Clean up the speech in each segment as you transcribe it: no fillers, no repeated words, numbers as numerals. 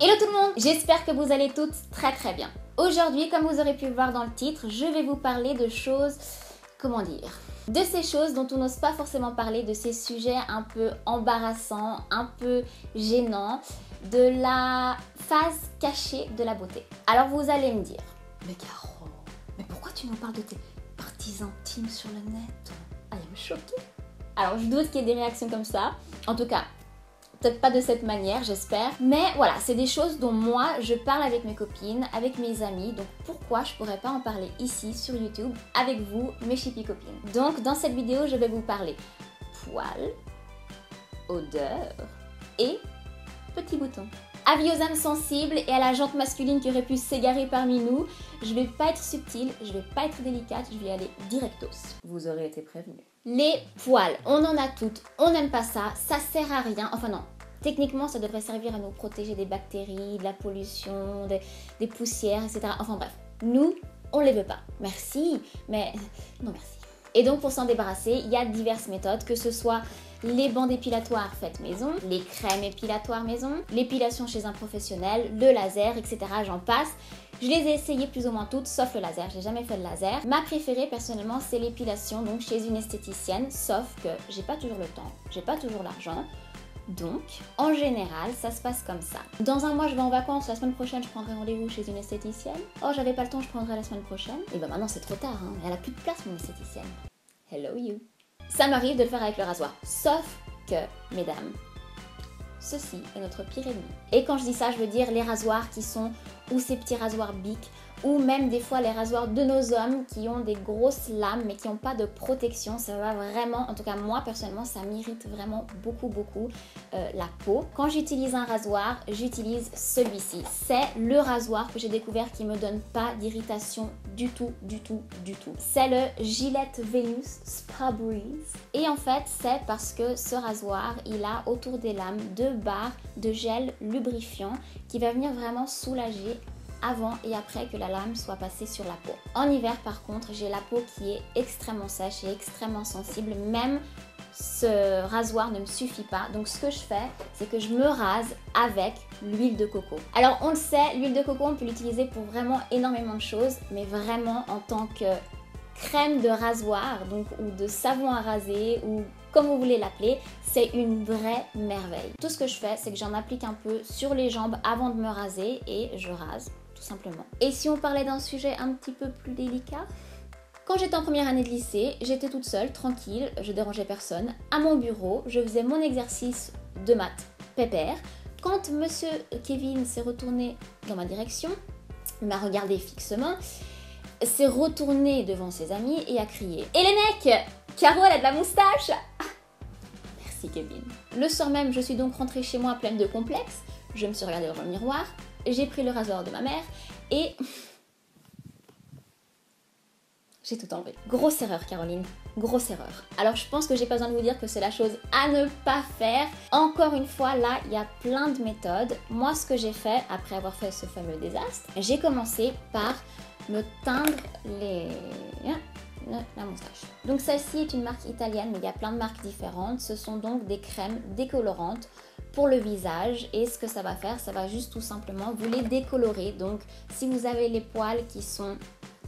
Hello tout le monde, j'espère que vous allez toutes très bien. Aujourd'hui, comme vous aurez pu le voir dans le titre, je vais vous parler de choses, comment dire, de ces choses dont on n'ose pas forcément parler, de ces sujets un peu embarrassants, un peu gênants, de la phase cachée de la beauté. Alors vous allez me dire, mais Caro, mais pourquoi tu nous parles de tes parties intimes sur le net? I am choquée. Alors je doute qu'il y ait des réactions comme ça, en tout cas, peut-être pas de cette manière, j'espère. Mais voilà, c'est des choses dont moi, je parle avec mes copines, avec mes amis. Donc pourquoi je pourrais pas en parler ici sur YouTube avec vous, mes chippy copines. Donc dans cette vidéo, je vais vous parler poils, odeur et petits boutons. Avis aux âmes sensibles et à la jante masculine qui aurait pu s'égarer parmi nous, je vais pas être subtile, je vais pas être délicate, je vais aller directos. Vous aurez été prévenus. Les poils, on en a toutes, on n'aime pas ça sert à rien, enfin non. Techniquement, ça devrait servir à nous protéger des bactéries, de la pollution, des poussières, etc. Enfin bref, nous, on les veut pas. Merci, mais non merci. Et donc pour s'en débarrasser, il y a diverses méthodes, que ce soit les bandes épilatoires faites maison, les crèmes épilatoires maison, l'épilation chez un professionnel, le laser, etc. J'en passe. Je les ai essayées plus ou moins toutes, sauf le laser. J'ai jamais fait de laser. Ma préférée personnellement, c'est l'épilation, donc chez une esthéticienne, sauf que j'ai pas toujours le temps, j'ai pas toujours l'argent. Donc, en général, ça se passe comme ça. Dans un mois, je vais en vacances, la semaine prochaine, je prendrai rendez-vous chez une esthéticienne. Oh, j'avais pas le temps, je prendrai la semaine prochaine. Et ben maintenant, c'est trop tard, hein. Elle a plus de place, mon esthéticienne. Hello you. Ça m'arrive de le faire avec le rasoir. Sauf que, mesdames, ceci est notre pire ennemi. Et quand je dis ça, je veux dire les rasoirs qui sont, ou ces petits rasoirs Bic, ou même des fois les rasoirs de nos hommes qui ont des grosses lames mais qui n'ont pas de protection. Ça va vraiment, en tout cas moi personnellement, ça m'irrite vraiment beaucoup la peau. Quand j'utilise un rasoir, j'utilise celui-ci. C'est le rasoir que j'ai découvert qui me donne pas d'irritation du tout. C'est le Gillette Venus Spa Breeze. Et en fait, c'est parce que ce rasoir, il a autour des lames 2 barres de gel lubrifiant qui va venir vraiment soulager avant et après que la lame soit passée sur la peau. En hiver par contre, j'ai la peau qui est extrêmement sèche et extrêmement sensible. Même ce rasoir ne me suffit pas. Donc ce que je fais, c'est que je me rase avec l'huile de coco. Alors on le sait, l'huile de coco, on peut l'utiliser pour vraiment énormément de choses, mais vraiment en tant que crème de rasoir, donc ou de savon à raser, ou comme vous voulez l'appeler, c'est une vraie merveille. Tout ce que je fais, c'est que j'en applique un peu sur les jambes avant de me raser et je rase. Tout simplement. Et si on parlait d'un sujet un petit peu plus délicat, quand j'étais en première année de lycée, j'étais toute seule, tranquille, je dérangeais personne, à mon bureau, je faisais mon exercice de maths pépère. Quand monsieur Kevin s'est retourné dans ma direction, m'a regardé fixement, s'est retourné devant ses amis et a crié « Et les mecs, Caro elle a de la moustache !» Merci Kevin. Le soir même, je suis donc rentrée chez moi pleine de complexes, je me suis regardée dans le miroir, j'ai pris le rasoir de ma mère et j'ai tout enlevé. Grosse erreur Caroline, grosse erreur. Alors je pense que j'ai pas besoin de vous dire que c'est la chose à ne pas faire. Encore une fois, là, il y a plein de méthodes. Moi, ce que j'ai fait, après avoir fait ce fameux désastre, j'ai commencé par me teindre la moustache. Donc celle-ci est une marque italienne, mais il y a plein de marques différentes. Ce sont donc des crèmes décolorantes pour le visage, et ce que ça va faire, ça va juste tout simplement vous les décolorer. Donc si vous avez les poils qui sont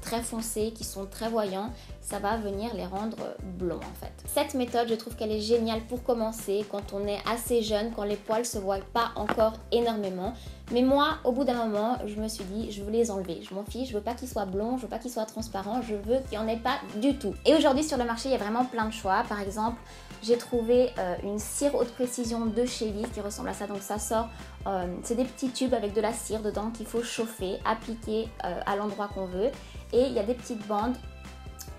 très foncés, qui sont très voyants, ça va venir les rendre blonds en fait. Cette méthode, je trouve qu'elle est géniale pour commencer quand on est assez jeune, quand les poils se voient pas encore énormément. Mais moi, au bout d'un moment, je me suis dit, je veux les enlever. Je m'en fiche, je veux pas qu'ils soient blonds, je veux pas qu'ils soient transparents, je veux qu'il n'y en ait pas du tout. Et aujourd'hui sur le marché, il y a vraiment plein de choix. Par exemple, j'ai trouvé une cire haute précision de chez Liv qui ressemble à ça. Donc ça sort, c'est des petits tubes avec de la cire dedans qu'il faut chauffer, appliquer à l'endroit qu'on veut. Et il y a des petites bandes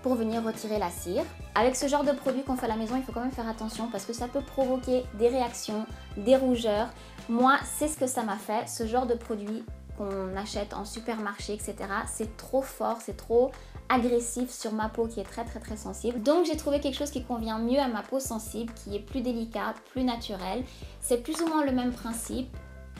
pour venir retirer la cire. Avec ce genre de produit qu'on fait à la maison, il faut quand même faire attention parce que ça peut provoquer des réactions, des rougeurs. Moi, c'est ce que ça m'a fait, ce genre de produit qu'on achète en supermarché, etc. C'est trop fort, c'est trop agressif sur ma peau qui est très sensible. Donc j'ai trouvé quelque chose qui convient mieux à ma peau sensible, qui est plus délicat, plus naturel. C'est plus ou moins le même principe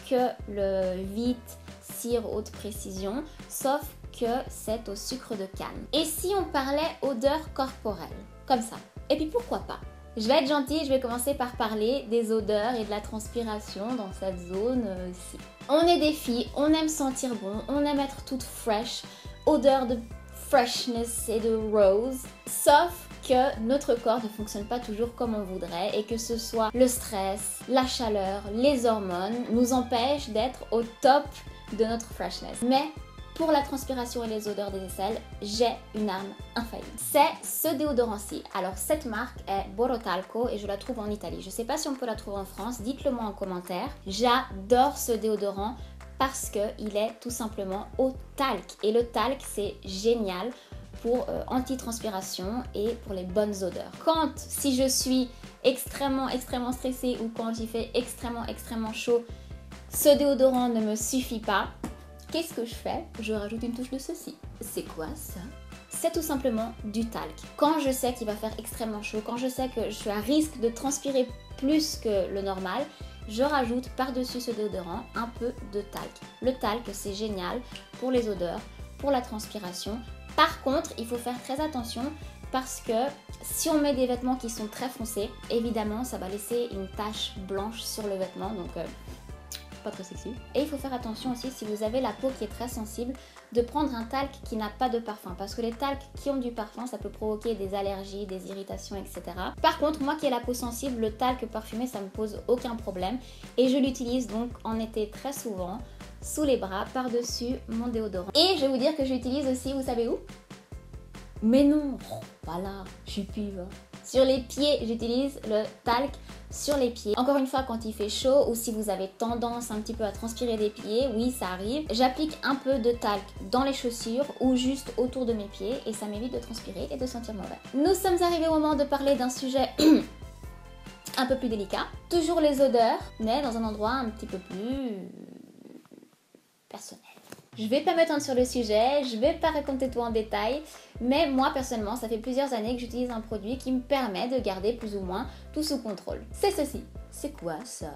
que le Vite cire haute précision, sauf que c'est au sucre de canne. Et si on parlait odeur corporelle, comme ça? Et puis pourquoi pas Je vais être gentille, je vais commencer par parler des odeurs et de la transpiration dans cette zone-ci. On est des filles, on aime sentir bon, on aime être toute fresh, odeur de freshness et de rose, sauf que notre corps ne fonctionne pas toujours comme on voudrait et que ce soit le stress, la chaleur, les hormones nous empêchent d'être au top de notre freshness. Mais pour la transpiration et les odeurs des aisselles, j'ai une arme infaillible. C'est ce déodorant-ci. Alors cette marque est Borotalco et je la trouve en Italie. Je ne sais pas si on peut la trouver en France, dites-le moi en commentaire. J'adore ce déodorant parce qu'il est tout simplement au talc. Et le talc, c'est génial pour anti-transpiration et pour les bonnes odeurs. Si je suis extrêmement stressée ou quand il fait extrêmement chaud, ce déodorant ne me suffit pas. Qu'est-ce que je fais? Je rajoute une touche de ceci. C'est quoi ça? C'est tout simplement du talc. Quand je sais qu'il va faire extrêmement chaud, quand je sais que je suis à risque de transpirer plus que le normal, je rajoute par-dessus ce déodorant un peu de talc. Le talc, c'est génial pour les odeurs, pour la transpiration. Par contre, il faut faire très attention parce que si on met des vêtements qui sont très foncés, évidemment, ça va laisser une tache blanche sur le vêtement, donc pas très sexy. Et il faut faire attention aussi, si vous avez la peau qui est très sensible, de prendre un talc qui n'a pas de parfum, parce que les talcs qui ont du parfum, ça peut provoquer des allergies, des irritations, etc. Par contre, moi qui ai la peau sensible, le talc parfumé, ça me pose aucun problème et je l'utilise donc en été très souvent sous les bras, par-dessus mon déodorant. Et je vais vous dire que j'utilise aussi, vous savez où? Mais non, voilà, je suis pive. Sur les pieds, j'utilise le talc sur les pieds. Encore une fois, quand il fait chaud ou si vous avez tendance un petit peu à transpirer des pieds, oui, ça arrive. J'applique un peu de talc dans les chaussures ou juste autour de mes pieds et ça m'évite de transpirer et de sentir mauvais. Nous sommes arrivés au moment de parler d'un sujet un peu plus délicat. Toujours les odeurs, mais dans un endroit un petit peu plus personnel. Je vais pas m'étendre sur le sujet, je vais pas raconter tout en détail, mais moi personnellement, ça fait plusieurs années que j'utilise un produit qui me permet de garder plus ou moins tout sous contrôle. C'est ceci. C'est quoi ça?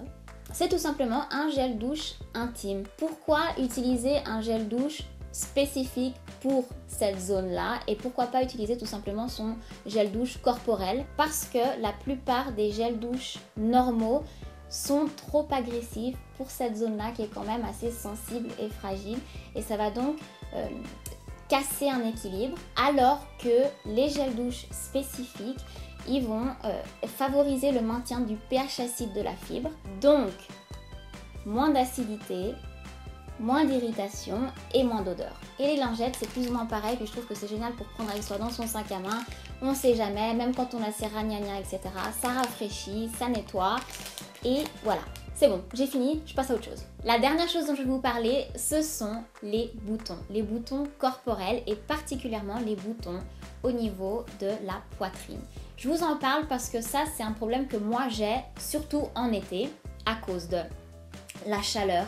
C'est tout simplement un gel douche intime. Pourquoi utiliser un gel douche spécifique pour cette zone-là et pourquoi pas utiliser tout simplement son gel douche corporel? Parce que la plupart des gels douche normaux sont trop agressifs pour cette zone-là qui est quand même assez sensible et fragile et ça va donc casser un équilibre, alors que les gels douche spécifiques, ils vont favoriser le maintien du pH acide de la fibre, donc moins d'acidité, moins d'irritation et moins d'odeur. Et les lingettes, c'est plus ou moins pareil, puis je trouve que c'est génial pour prendre avec soi dans son sac à main, on sait jamais, même quand on a ses ragnagnas, etc. Ça rafraîchit, ça nettoie, et voilà. C'est bon, j'ai fini, je passe à autre chose. La dernière chose dont je vais vous parler, ce sont les boutons corporels et particulièrement les boutons au niveau de la poitrine. Je vous en parle parce que ça, c'est un problème que moi j'ai, surtout en été, à cause de la chaleur,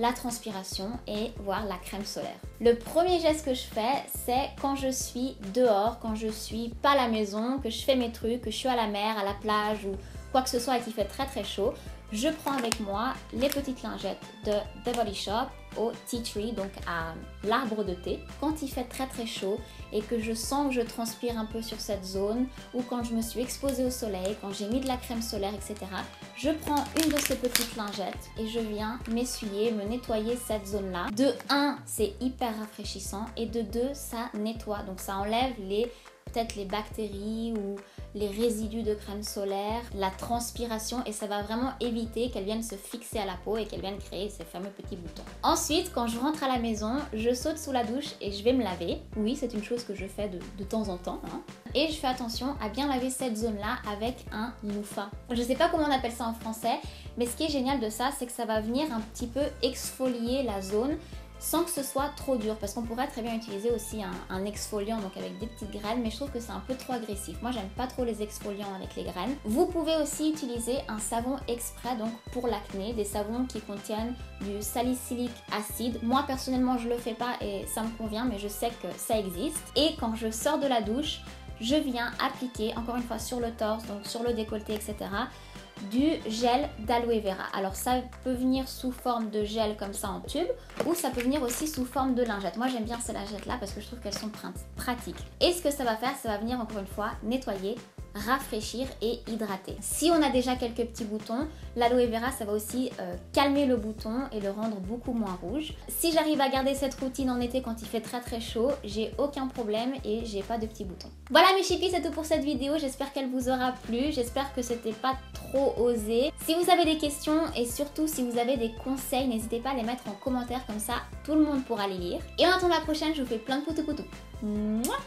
la transpiration et voire la crème solaire. Le premier geste que je fais, c'est quand je suis dehors, quand je suis pas à la maison, que je fais mes trucs, que je suis à la mer, à la plage ou quoi que ce soit et qu'il fait très chaud, je prends avec moi les petites lingettes de The Body Shop au Tea Tree, donc à l'arbre de thé. Quand il fait très chaud et que je sens que je transpire un peu sur cette zone ou quand je me suis exposée au soleil, quand j'ai mis de la crème solaire, etc. Je prends une de ces petites lingettes et je viens m'essuyer, me nettoyer cette zone-là. De 1, c'est hyper rafraîchissant et de 2, ça nettoie. Donc ça enlève peut-être les bactéries ou les résidus de crème solaire, la transpiration et ça va vraiment éviter qu'elle vienne se fixer à la peau et qu'elle vienne créer ces fameux petits boutons. Ensuite, quand je rentre à la maison, je saute sous la douche et je vais me laver. Oui, c'est une chose que je fais de temps en temps. Et je fais attention à bien laver cette zone-là avec un loofah. Je ne sais pas comment on appelle ça en français, mais ce qui est génial de ça, c'est que ça va venir un petit peu exfolier la zone sans que ce soit trop dur, parce qu'on pourrait très bien utiliser aussi un exfoliant, donc avec des petites graines, mais je trouve que c'est un peu trop agressif. Moi, j'aime pas trop les exfoliants avec les graines. Vous pouvez aussi utiliser un savon exprès, donc pour l'acné, des savons qui contiennent du salicylique acide. Moi, personnellement, je le fais pas et ça me convient, mais je sais que ça existe. Et quand je sors de la douche, je viens appliquer, encore une fois, sur le torse, donc sur le décolleté, etc., du gel d'aloe vera. Alors ça peut venir sous forme de gel comme ça en tube ou ça peut venir aussi sous forme de lingette. Moi j'aime bien ces lingettes là parce que je trouve qu'elles sont pratiques. Et ce que ça va faire, ça va venir encore une fois nettoyer rafraîchir et hydrater. Si on a déjà quelques petits boutons, l'aloe vera ça va aussi calmer le bouton et le rendre beaucoup moins rouge. Si j'arrive à garder cette routine en été quand il fait très chaud, j'ai aucun problème et j'ai pas de petits boutons. Voilà mes chippies, c'est tout pour cette vidéo, j'espère qu'elle vous aura plu, j'espère que c'était pas trop osé. Si vous avez des questions et surtout si vous avez des conseils, n'hésitez pas à les mettre en commentaire, comme ça tout le monde pourra les lire. Et en attendant la prochaine, je vous fais plein de poutous poutous. Mouah.